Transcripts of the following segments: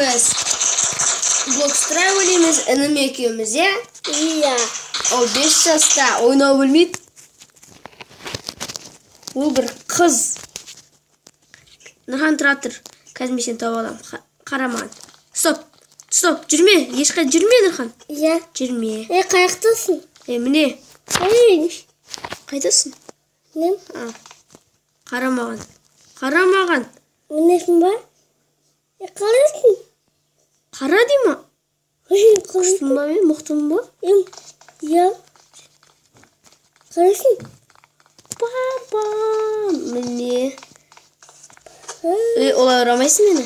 biz Blockstray oynaymiz, inim ekimiz ya. Iya. O 5 yaşta oynağı bilmeydi. O bir kız. Nıhan turattır. Kazmışın tavalam. Karaman. Stop. Stop. Жүрме. Ешқай жүрме, Нұрхан. Iya. Жүрме. Қаяқтасың? Міне. Ой. Қайдасың? Нем? Қарамаған. Қарамаған. Мінесің ба? Қарасың? Қара дейма. Күштің ба мен? Мұқтың ба? Иә. Қарасың? Баба. Міне. Олай ұрамайсың мені?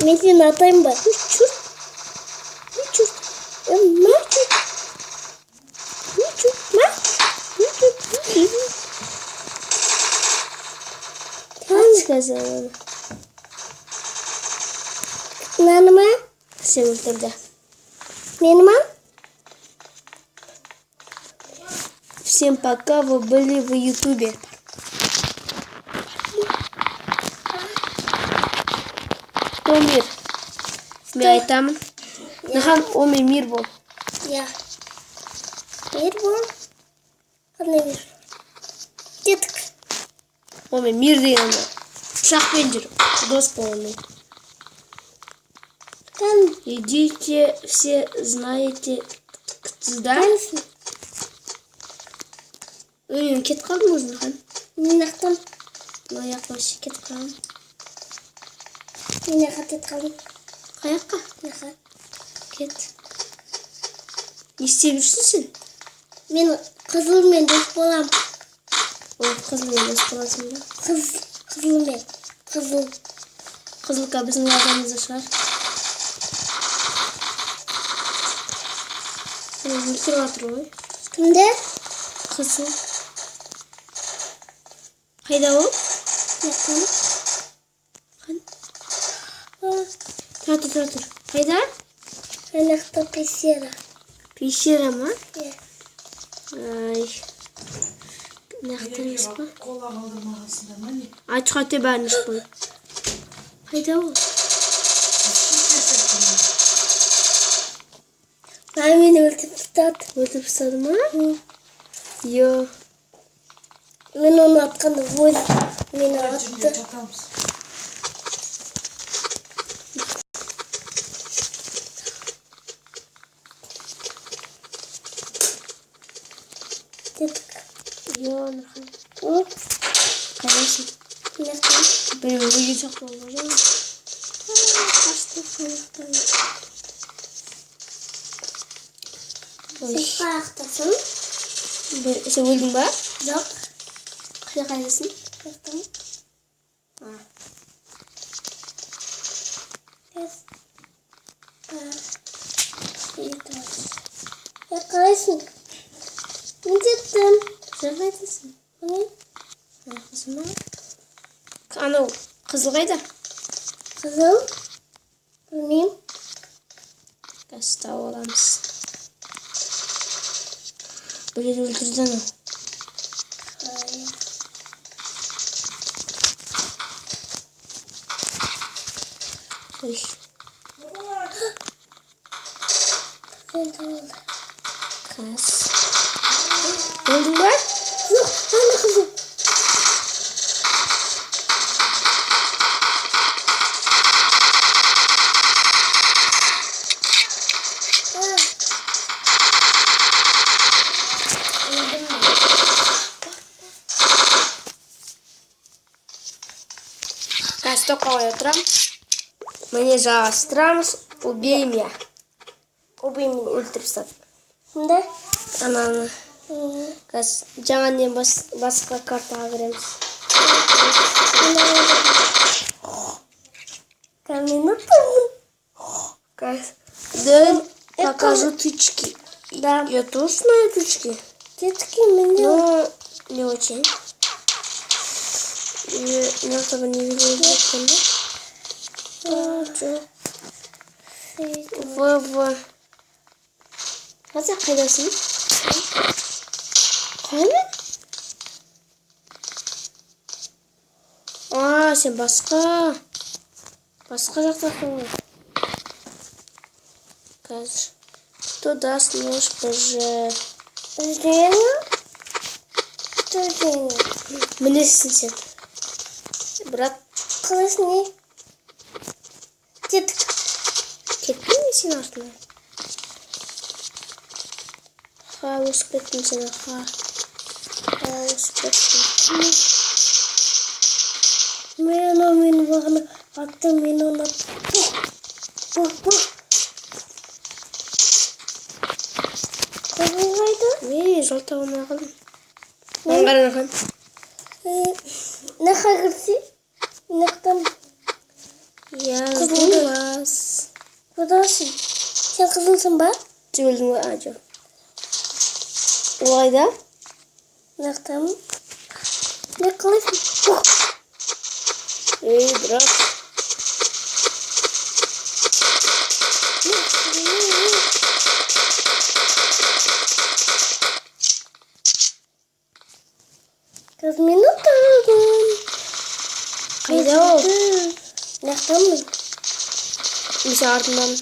Мен сені атайын ба? Чүр. Сказала. Наныма? Сен өлтірді. Меніма? Всем пока, вы были в Ютубе. Омир. Мен айтамын. Нұхан, Омир мир бол. Иә. Мир бол? Қандай мир? Детік. Омир мир деген пышақпен жүр. Дос болғанмен. Идите, все знаете, да? Мен кетіп қалдым өзі, Нұрхан. Мен ақтам. Аяққа кетіп қалдым. Мен ақтап қалдым. Қаяққа? Нақа. Кет. Не істеп жүрсің сен? Мен қызылмен дос болам. Ол қызылмен дос боласың ба? Қызылмен. Қызыл. Қызылқа біздің адамымызда шығар. Өлтіріп жатыр ғой. Кімді? Қызыл. Қайда ол? Яқтан. Тұр. Қайда? Анақта пещера. Пещера ма? Иә. Ай. Нақты емес па? Кола қалдырмағансыңдар ма не? Ачқа өте бәрін ішіп қой. Қайда ол? Мені өлтіріп тастады. Өлтіріп тастады ма? Йо. Мен оны атқанда өз мені атты. Жатамыз. Детік. Йо, Нұрхан. Қайдасың? Яқтан. Біреу өлген сияқты болып жатыр. Қашты қаяқтан. Сен қаяқтасың? Сен өлдің ба? Жоқ. Қайдасың? Яқтан. Қалайсың? Мен жеттім. Сен қайдасың? Қызым ма? Анау қызыл қайда? Қызыл? Білмеймін. Қазір тауып аламыз. Біреуді өлтірді анау. Ой. Қас. Өлдің ба? Жоқ, ана қызыл. Қазір тоқпай отырам. Міне жалғастырамыз. Убей меня. Убей меня. Өлтіріп тастады. Кімді? Ананы. Қазір жаңадан басқа картаға кіреміз. Каменотын. Қазір покажу тычки. Да. Я тоже знаю тычки. Детки меня. Но не очень. Я этого не видела. Қазір қайдасың? Қайда? Сен басқа жақтасың ғой. Қазір. Туда сможешь уже. Женя? Кто Женя? Мінесің сен. Брат, Қылыш не? Тетік. кеттің бе сен артынан? Өсіп кеттің сен, өсіп кеттің. Мен бағына атты, мен оны бұқ. Қызың қайда? Жолтауына қалдым. Қарахан. Нақа кірсе? Нақтан Яздылас. Құдасың. Сен қызылсың ба? Жүгілдің ба? Жоқ. Олайда? Нақтан. Не қылайсың? Брат. Кыз минут алдым. Қайда ол? Нақтанмын. Месе артынан.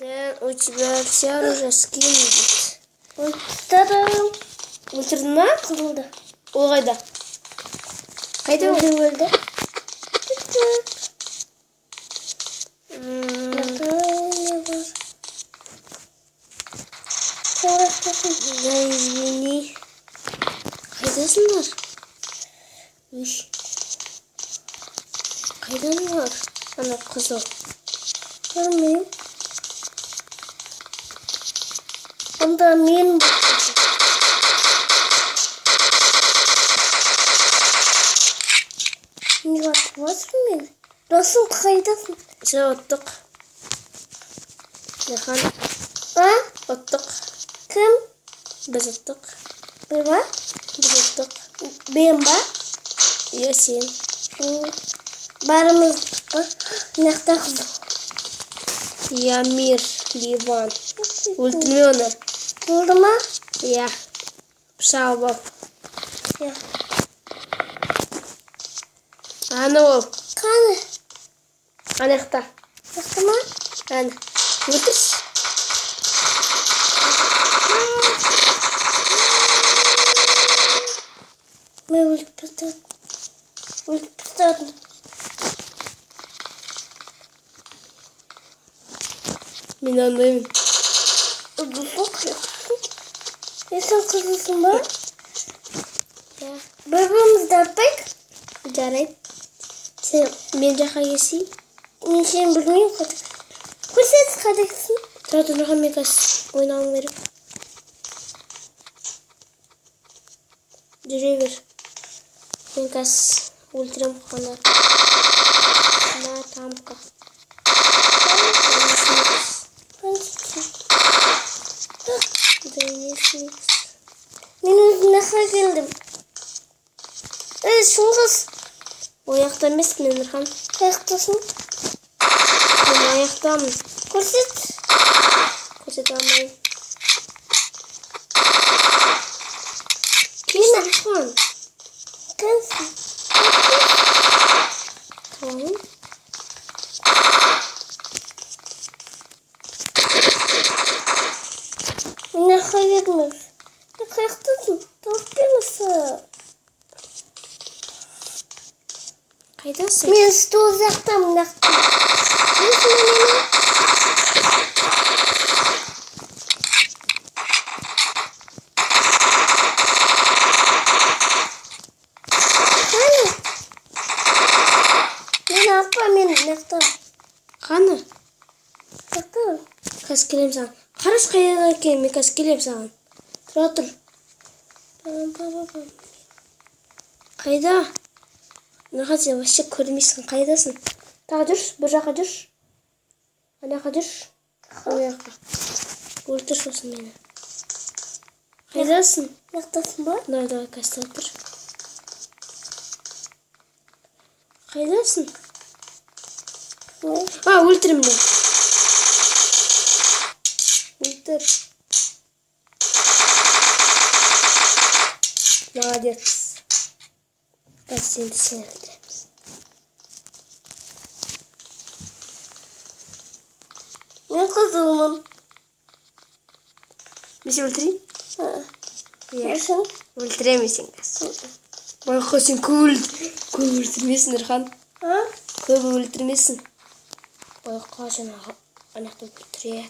Да, у тебя вся оружие скинет. Өлтірдім. Өлтірдің ба? Қылды. Ол қайда? Қайда ол? Өлді. Да, извини. Қайдасыңдар? Қайдаңдар? Ана қызыл. Көрмеймін. Онда мен не батырмасың мен? Досың қайдасың? Все, оттық. Нехан, А? оттық. Кім? Біз оттық. Бір ба? Біз оттық. Мен ба? Е, сен. Барымыз ба? Нақта қызы. Я мир, Ливан. Өлтірме оны. Болды ма? Я. Пышағы бол. Я. Аны ол. Қаны? Анақта. Нақты ма? Аны. Өлтірс. Мен өліп бітадым. Өліп бітадым. Мен ондаймын. Сен қызылсың ба? Я. Бір-бірімізді атпайық? Жарайды. Сен мен жаққа келсей. Мен сені білмеймін қайда. Көрсетсіз қайдасың? Тұра тұрған мен қазір ойнауым керек. Жүре бер. Мен қазір өлтірем қана. На тамка. Мен өзім нақа келдім. Шыңғыс. Ояқта емес мен Нұрхан. Аяқтасың. Мен аяқтамын. Көрсет. Көрсете алмайын. Келші Нұрхан. Кәнсің. Tamam. Мен нақа келдім. Аяқтасың. Тауып келмесі. Қайдасың? Мен стол жақтамын нақты. Білесің мені? Қаны? Мен апа, мен нақты. Қаны? Нақты. Қазір келем саған. Қараш қайда екен, мен қазір келем саған. Тұра тұр. Қайда? Нұрхан, сен вообще көрмейсің. Қайдасың? Тағы жүрші, бір жаққа жүрші. Ана жаққа жүрші. Ана жаққа. Өлтір сосын мені. Қайдасың? Нақтасың ба? Давай, қазір тұр. Қайдасың? Өлтірім мен. Өлтір. Молодец. Biz seni sinirlendiririz. Ne kızımın? Bizi öldüreyim. Yaşın? Öldüremezsin kız. Baykaşın köp öldürmesin Erkan. Ha? Köp öldürmesin. Baykaşın anakta öldürüyor.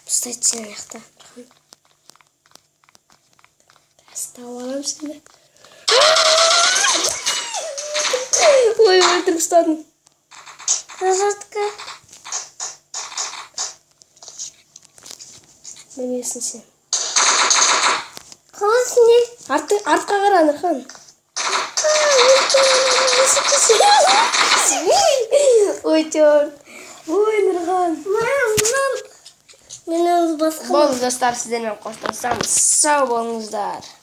Ustaytsın anakta Erkan. Hasta olalım seni. Oy öldürüp ustadın. Razatka. Bilmiyorsun sen. Kalas ne? Artka karan Erkan. Oy çor. Oy Nurhan. Beni başka Bolunuz dostlar, sizlerle konuştuysam sağ olunuzlar.